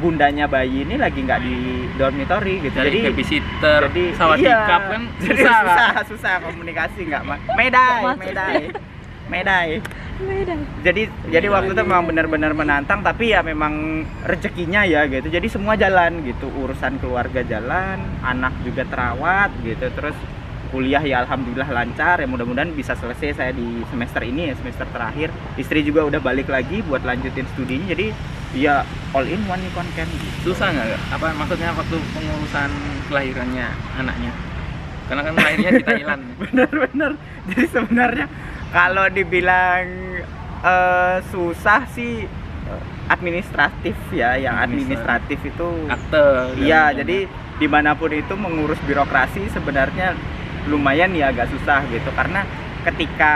bundanya bayi ini lagi nggak di dormitory gitu. Jadi babysitter, jadi sawat tikap kan susah komunikasi nggak medai. Jadi waktu itu memang benar-benar menantang, tapi ya memang rezekinya ya gitu. Jadi semua jalan gitu, urusan keluarga jalan, anak juga terawat gitu, terus kuliah ya alhamdulillah lancar ya, mudah-mudahan bisa selesai saya di semester ini ya, semester terakhir. Istri juga udah balik lagi buat lanjutin studinya, jadi ya all in one nih konten gitu. Susah nggak? Apa maksudnya waktu pengurusan kelahirannya anaknya? Karena kan lahirnya di Thailand. Bener. Jadi sebenarnya kalau dibilang susah sih administratif ya, yang administratif itu akte. Iya, jadi dimanapun itu mengurus birokrasi sebenarnya lumayan ya agak susah gitu, karena ketika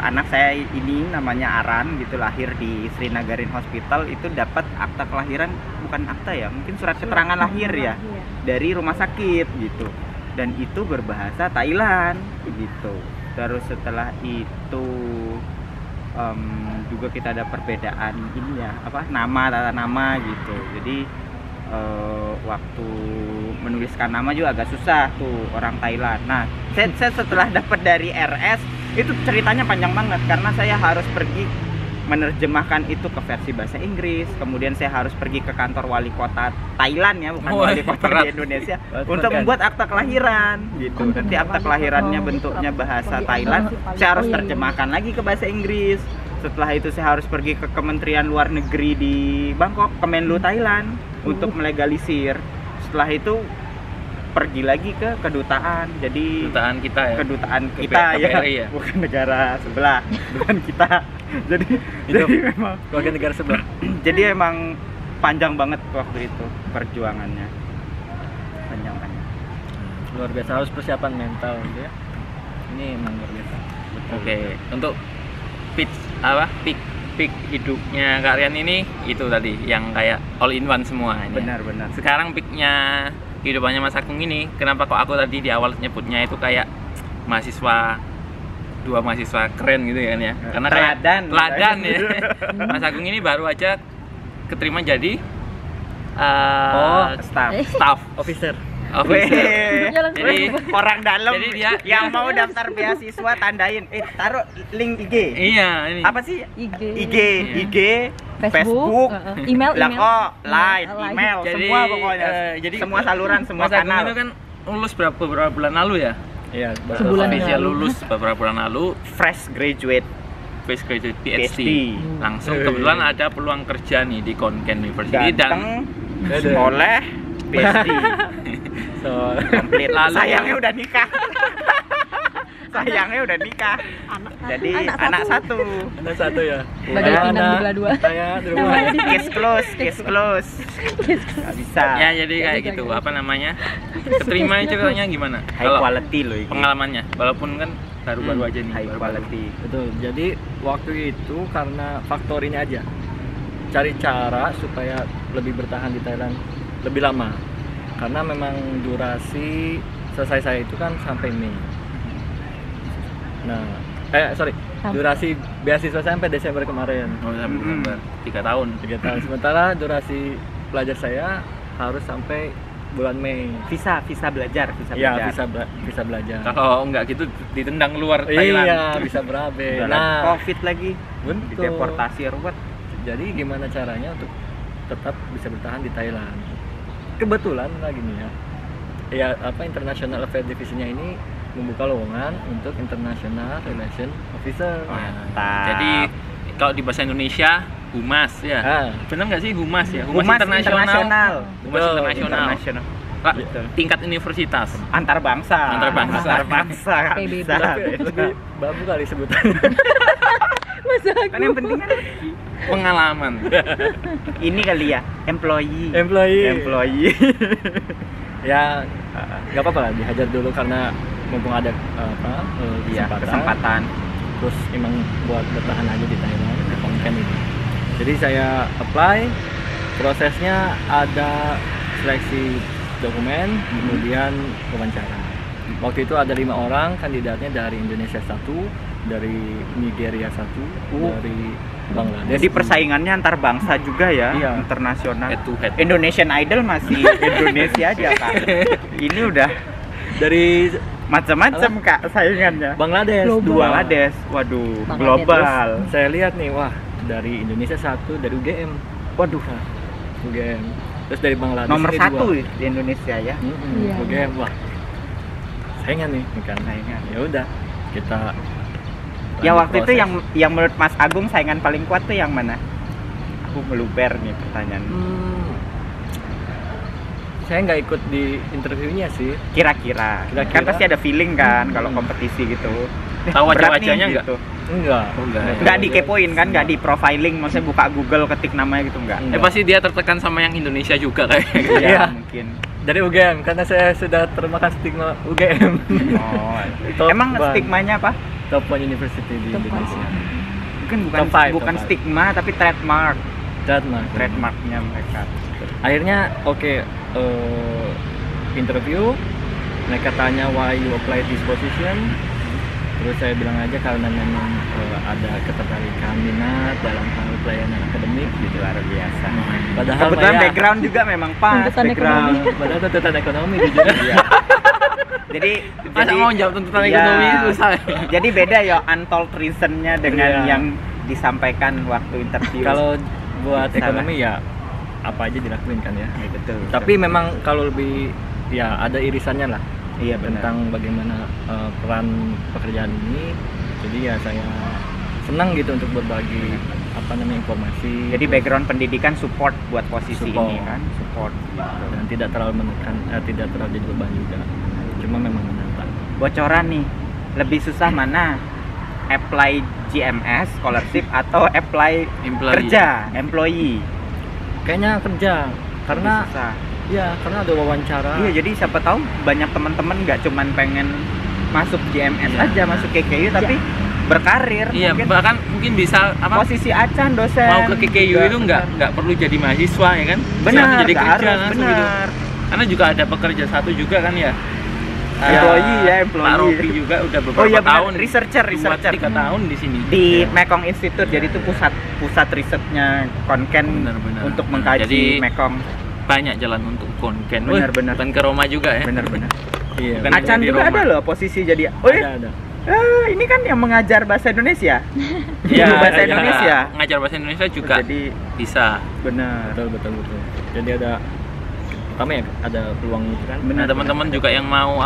anak saya ini namanya Aran gitu lahir di Srinagarin Hospital, itu dapat akta kelahiran, bukan akta ya, mungkin surat keterangan lahir ya dari rumah sakit gitu, dan itu berbahasa Thailand gitu. Terus setelah itu juga kita ada perbedaan ini ya, tata nama gitu. Jadi waktu menuliskan nama juga agak susah tuh orang Thailand. Nah, saya setelah dapat dari RS itu ceritanya panjang banget, karena saya harus pergi menerjemahkan itu ke versi bahasa Inggris, kemudian saya harus pergi ke kantor wali kota Thailand ya, bukan wali kota di Indonesia, untuk membuat akta kelahiran gitu. Nanti akta kelahirannya bentuknya bahasa Thailand, saya harus terjemahkan lagi ke bahasa Inggris. Setelah itu saya harus pergi ke Kementerian Luar Negeri di Bangkok, Kemenlu Thailand, untuk melegalisir. Setelah itu pergi lagi ke kedutaan. Jadi kedutaan kita ya, bukan negara sebelah, bukan kita. Jadi memang warga negara sebelah. Jadi emang panjang banget waktu itu perjuangannya. Panjang. Luar biasa, harus persiapan mental gitu ya. Ini emang luar biasa. Oke, untuk peak hidupnya Kak Rian ini itu tadi yang kayak all in one semua. Benar. Sekarang peaknya kehidupannya Mas Agung ini, kenapa kok aku tadi di awal nyebutnya itu kayak dua mahasiswa keren gitu kan ya? Karena teladan ya. Mas Agung ini baru aja keterima jadi staff officer. Jadi orang dalam. Jadi dia yang mau daftar beasiswa tandain, taruh link IG. Iya, ini. Apa sih? IG, Facebook, email, email, jadi, semua pokoknya. Jadi semua saluran, semua Mas kanal. Agung itu kan lulus beberapa bulan lalu ya? Iya, sebulan official lalu. lulus beberapa bulan lalu, fresh graduate PhD. Langsung kebetulan ada peluang kerja nih di Konken University dan oleh PhD. Komplit. Lalu sayangnya udah nikah. Jadi anak satu ya. Bagai pinang di belah dua. Saya di rumah. Case close. Nggak bisa. Ya jadi kayak gitu. Apa namanya? Keterima ceritanya gimana? High quality loh ini. Pengalamannya, walaupun kan baru-baru aja nih. High quality. Betul. Jadi waktu itu karena faktor ini aja. Cari cara supaya lebih bertahan di Thailand lebih lama. Karena memang durasi selesai saya itu kan sampai Mei. Nah, durasi beasiswa sampai Desember kemarin. Oh, sampai Desember. 3 tahun. 3 tahun. Sementara durasi pelajar saya harus sampai bulan Mei. Visa belajar. Iya, visa belajar. Kalau enggak gitu ditendang keluar Thailand. Iya, bisa berabe. Nah, Covid lagi. Betul. Deportasi ruwet. Jadi gimana caranya untuk tetap bisa bertahan di Thailand? Kebetulan lagi nih ya, ya apa International Affairs Division-nya ini membuka lowongan untuk International Relation Officer. Mantap. Jadi kalau di bahasa Indonesia humas ya. Bener nggak sih humas ya? Humas internasional. Humas Betul, internasional. Pak, Betul. tingkat universitas. Antar bangsa. Antar bangsa. Antar bangsa. nggak PBB. bisa. Tapi lebih babu kali sebutannya. Masa Kan yang penting kan Pengalaman. ini kali ya, employee. Employee. Ya nggak apa-apa lah dihajar dulu karena mumpung ada Iya, kesempatan. Terus emang buat bertahan aja di Thailand di Konken itu. Jadi saya apply, prosesnya ada seleksi dokumen, kemudian wawancara. Waktu itu ada 5 orang kandidatnya dari Indonesia 1, dari Nigeria 1, dari Bangladesh. Jadi persaingannya antar bangsa juga ya, Iya. internasional. Head to head. Indonesian Idol masih Indonesia aja Kak. Ini udah dari macam-macam Kak saingannya. Bangladesh Global. 2. Bangladesh, waduh, Bangladesh. global. Saya lihat nih, wah dari Indonesia 1, dari UGM. Waduh, UGM. Terus dari Bangladesh nomor ini 1 2. di Indonesia ya. Iya. UGM, wah saingan nih kan. Saingan. Ya udah kita Ya lanjut waktu itu proses. yang menurut Mas Agung saingan paling kuat tuh yang mana? Aku meluber nih pertanyaan. Saya nggak ikut di interviewnya sih. Kira-kira. Kira-kira. Kan pasti ada feeling kan kalau kompetisi gitu. Tahu Berat wajah-wajahnya nih, nggak? gitu. Enggak. Nggak dikepoin kan, nggak di profiling, maksudnya buka Google ketik namanya gitu nggak? Enggak. Pasti dia tertekan sama yang Indonesia juga kayaknya. Iya. Mungkin. Dari UGM karena saya sudah termakan stigma UGM. Oh. Top Emang one. stigmanya apa? Top one university di Top one. Indonesia. Mungkin bukan Top five, bukan top five. stigma tapi trademark. Trademark. Trademarknya mereka. Akhirnya interview, mereka tanya why you apply this position. Terus saya bilang aja karena memang ada ketertarikan minat dalam hal pelayanan akademik gitu. Luar biasa. Padahal Kebetulan Maya- background juga memang pas. Tuntutan background. Padahal tuntutan ekonomi jujur. Iya. Jadi Masa mau jawab tuntutan Iya. ekonomi susah. Jadi beda ya untold reasonnya dengan Iya. yang disampaikan waktu interview. Kalau buat Salah. ekonomi ya apa aja dilakuin kan ya. Ya, betul. Tapi memang kalau lebih ya ada irisannya lah iya benar. tentang bagaimana peran pekerjaan ini. Jadi ya saya senang gitu untuk berbagi informasi. Jadi background pendidikan support buat posisi Support. ini kan, support gitu. Dan tidak terlalu menekan, tidak terlalu jadi beban juga. Cuma memang menantang. Bocoran nih, lebih susah mana? Apply GMS scholarship atau apply Employee. kerja, employee? Kayaknya kerja karena Lebih susah. ya karena ada wawancara. Iya, jadi siapa tahu banyak teman-teman nggak cuman pengen masuk GMS Iya. aja, masuk KKU tapi berkarir. Iya, mungkin bahkan mungkin bisa apa? posisi acan dosen. Mau ke KKU juga. itu nggak perlu jadi mahasiswa ya kan? Benar, Bisa jadi nggak kerja harus, langsung gitu. benar. Karena juga ada pekerja satu juga kan ya. Employee ya, employee. Pak Robi juga udah beberapa Oh iya benar, tahun. researcher. 3 tahun di sini. Di Iya. Mekong Institute, jadi itu pusat risetnya Konken Benar-benar. untuk mengkaji Jadi, Mekong. Banyak jalan untuk konken. Benar-benar. Bukan ke Roma juga ya. Benar-benar. Iya. Bukan Acan di juga Roma. ada loh posisi jadi. Oh iya, Ada. ini kan yang mengajar bahasa Indonesia. Iya, Guru bahasa ada juga. Indonesia. Ngajar bahasa Indonesia juga Jadi bisa. benar. Betul. Jadi ada pertama ya ada peluang itu kan. Benar. Nah, teman-teman juga yang mau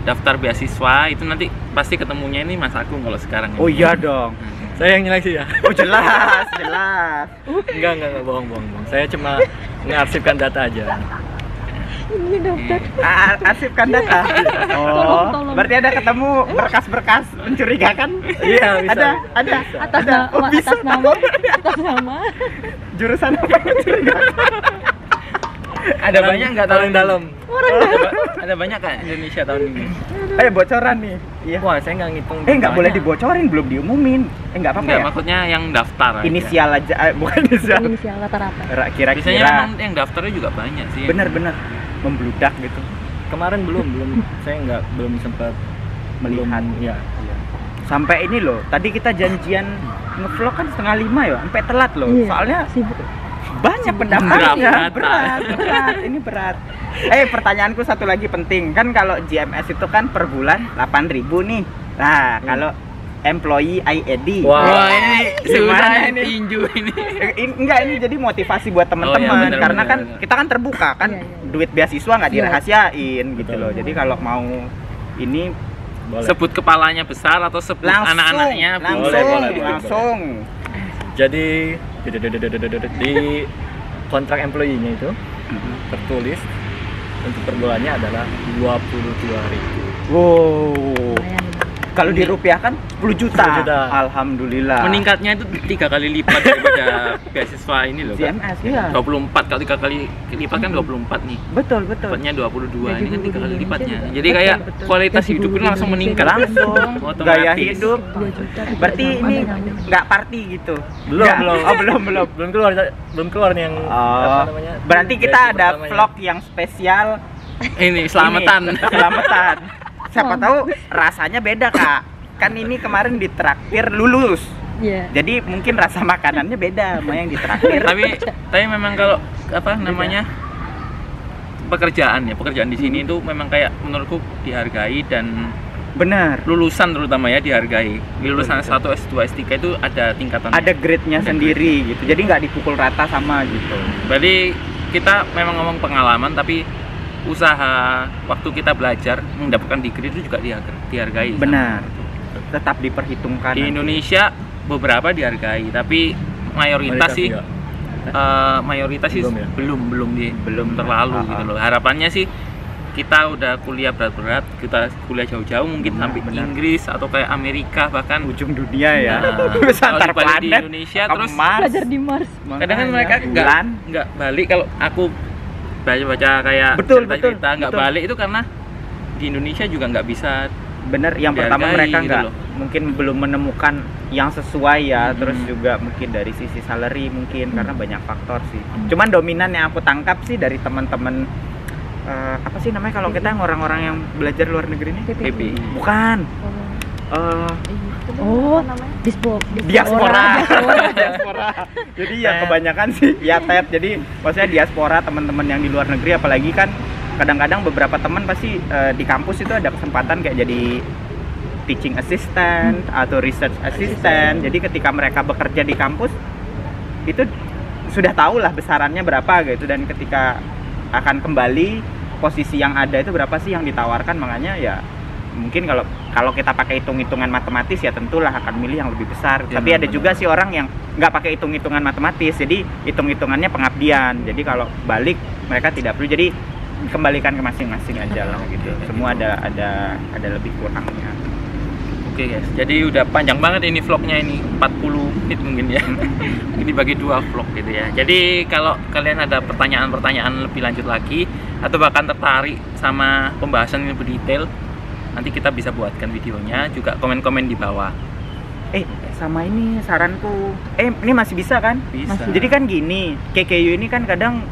daftar beasiswa itu nanti pasti ketemunya ini Mas Agung kalau sekarang. Oh ini. iya dong. Saya yang nyeleksi ya. Oh jelas, jelas. Enggak, bohong. Saya cuma mengarsipkan data aja. Ini daftar. Arsipkan data. Oh, Tolong. berarti ada ketemu berkas-berkas mencurigakan? Iya, bisa. Ada. Atas Ada. Oh, bisa. atas nama. Jurusan apa yang mencurigakan? Ada banyak nggak tahun paling dalam? Ada banyak kan Indonesia tahun ini? Bocoran nih. Iya. Wah, saya nggak ngitung. Nggak boleh jumlahnya. dibocorin, belum diumumin. Nggak apa-apa Enggak, ya? maksudnya yang daftar aja. Inisial aja, bukan inisial. Inisial rata-rata. Biasanya Kira-kira. memang yang daftarnya juga banyak sih. Bener-bener membludak gitu. Kemarin belum. Saya belum sempat Melihat. Ya. Sampai ini loh, tadi kita janjian ngevlog kan 4:30 ya, sampai telat loh. Iya, Soalnya sibuk. banyak pendaftarnya. Berat. Berat, ini berat. Pertanyaanku satu lagi penting. Kan kalau GMS itu kan per bulan 8.000 nih. Nah, kalau Employee ID. Wah. Wah, ini Gimana sudah ini? tinju ini. Enggak, ini jadi motivasi buat teman-teman Oh, iya, bener, karena bener, kan bener. kita kan terbuka kan, Iya, iya. duit beasiswa nggak Iya. dirahasiain gitu Betul. loh. Jadi kalau mau ini Boleh. Sebut kepalanya besar atau sebut langsung anak-anaknya? langsung Boleh, boleh, boleh. langsung. Jadi di kontrak employee-nya itu tertulis untuk per bulannya adalah 22.000. Wow. Lumayan. Kalau dirupiahkan 10 juta. 10 juta. Alhamdulillah. Meningkatnya itu 3 kali lipat daripada beasiswa ini loh kan. CMS iya. 24 kalau 3 kali lipat kan 24 nih. Betul, betul. Lipatnya 22, Gaji ini kan 3 guru di kali Indonesia lipatnya. juga. Jadi Betul, kayak betul. kualitas Gaji hidup guru itu langsung di meningkat. Langsung Otomatis. gaya hidup. 2 juta juga Berarti sama ini dengan- nggak party gitu. Belum, Nggak? belum. Oh, belum. Belum keluar nih yang Oh, berarti kita gaji ada pertamanya. vlog yang spesial. Ini selamatan. Ini, selamatan. Siapa tahu rasanya beda, Kak. Kan ini kemarin ditraktir lulus. Iya. Jadi mungkin rasa makanannya beda sama yang ditraktir. tapi memang kalau apa namanya pekerjaan di sini itu memang kayak menurutku dihargai dan Benar. lulusan terutama ya dihargai. Lulusan 1 S2 S3 itu ada tingkatan. Ada grade-nya sendiri gitu. Jadi nggak dipukul rata sama gitu. Berarti kita memang ngomong pengalaman tapi usaha waktu kita belajar mendapatkan degree itu juga dihargai. Benar. Tetap diperhitungkan. Di nanti. Indonesia beberapa dihargai, tapi mayoritas sih enggak. mayoritas sih Belum ya? belum terlalu Ah, gitu loh. Harapannya sih kita udah kuliah berat-berat, kita kuliah jauh-jauh mungkin Benar, sampai benar. Inggris atau kayak Amerika bahkan Ujung dunia ya. Nah, Antar kalau dibalik di planet. Indonesia ke terus Mars. Belajar di Mars. kadang kan mereka bulan. nggak balik. Kalau aku baca kayak Betul, cerita nggak betul. balik itu karena di Indonesia juga nggak bisa. Bener, yang pertama Dihargai mereka gitu nggak loh. mungkin belum menemukan yang sesuai ya, Hmm. terus juga mungkin dari sisi salary mungkin karena banyak faktor sih. Hmm. Cuman dominan yang aku tangkap sih dari teman-teman apa sih namanya kalau kita yang orang-orang yang belajar luar negeri ini? PPI. Bukan. Oh, Diaspora. Diaspora. Jadi ya kebanyakan sih ya Ted. Jadi maksudnya diaspora teman-teman yang di luar negeri, apalagi kan kadang-kadang beberapa teman pasti di kampus itu ada kesempatan kayak jadi teaching assistant atau research assistant. Jadi ketika mereka bekerja di kampus itu sudah tahu lah besarannya berapa gitu, dan ketika akan kembali posisi yang ada itu berapa sih yang ditawarkan. Makanya ya mungkin kalau kita pakai hitung-hitungan matematis ya tentulah akan milih yang lebih besar. Ya, Tapi ada benar. juga sih orang yang nggak pakai hitung-hitungan matematis, jadi hitung-hitungannya pengabdian. Jadi kalau balik mereka tidak perlu, jadi kembalikan ke masing-masing aja lah gitu. Semua ada lebih kurangnya. Oke guys, jadi udah panjang banget ini vlognya, ini 40 menit mungkin ya. Ini bagi 2 vlog gitu ya. Jadi kalau kalian ada pertanyaan-pertanyaan lebih lanjut lagi atau bahkan tertarik sama pembahasan yang lebih detail, nanti kita bisa buatkan videonya, juga komen-komen di bawah. Sama ini saranku. Ini masih bisa kan? Bisa. Jadi kan gini, KKU ini kan kadang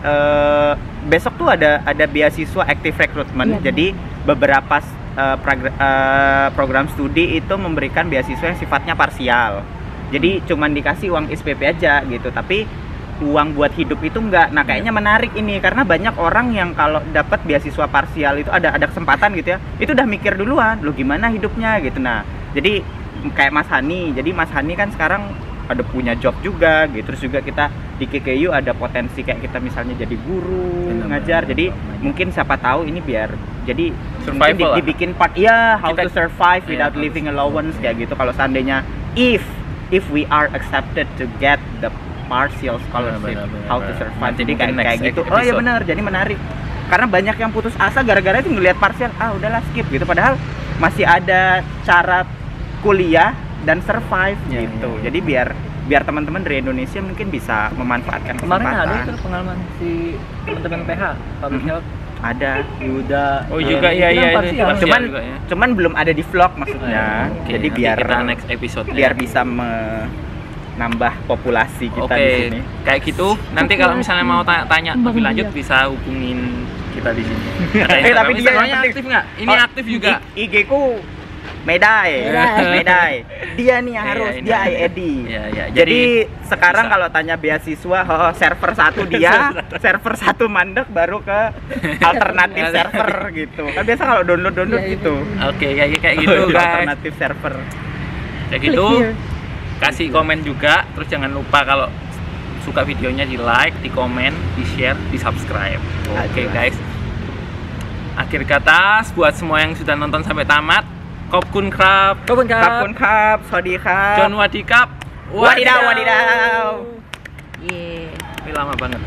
besok tuh ada beasiswa active recruitment. Iya, Jadi beberapa program studi itu memberikan beasiswa yang sifatnya parsial. Jadi cuman dikasih uang SPP aja gitu, tapi uang buat hidup itu enggak. Nah, kayaknya menarik ini karena banyak orang yang kalau dapat beasiswa parsial itu ada kesempatan gitu ya. Itu udah mikir duluan, lu gimana hidupnya gitu. Nah, jadi kayak Mas Hani. Jadi Mas Hani kan sekarang ada punya job juga gitu. Terus juga kita di KKU ada potensi kayak kita misalnya jadi guru, Benar, ngajar. benar, Jadi benar. mungkin siapa tahu ini biar jadi Survival mungkin lah. dibikin part ya how Kita- to survive Iya, without harus. living allowance kayak gitu. Kalau seandainya if we are accepted to get the partial scholarship, Benar, how to benar. survive. Nanti Jadi mungkin kayak next gitu. episode. Oh iya benar, jadi menarik. Karena banyak yang putus asa gara-gara itu ngelihat partial, udahlah skip gitu. Padahal masih ada cara kuliah dan survive Ya, gitu. ya. Jadi biar teman-teman dari Indonesia mungkin bisa memanfaatkan Kemarin kesempatan. ada itu pengalaman si teman-teman PH, Public Mhm. Health, Ada. Yuda. Oh juga Itu iya kan iya parsial. itu parsial Cuman juga ya. cuman belum ada di vlog maksudnya. Oke, Jadi nanti biar kita next episode biar bisa menambah populasi kita Oke, di sini. kayak gitu. Nanti kalau misalnya mau tanya Kembang lebih lanjut biak. bisa hubungin kita di sini. Tapi dia yang penting. aktif nggak? Ini Oh, aktif juga. IG ku Medai. Medai. Dia nih yang Iya, harus iya, dia ini. IED. Iya, iya. Jadi sekarang bisa. kalau tanya beasiswa, server 1 dia, server 1 mandek baru ke alternatif server gitu. Kan biasa kalau download Iya, iya, gitu. Oke, kayak gitu guys. Alternatif server. Kayak Click gitu. here. Kasih komen juga, terus jangan lupa kalau suka videonya di like, di komen, di share, di subscribe. Oke guys. Akhir kata buat semua yang sudah nonton sampai tamat, Kopkun Krab, ขอบคุณค ข รั อบบ คุณครับ สวัสดีครับ John Wadikap, Wadidaw, wadidaw. Yeah. Ini lama banget.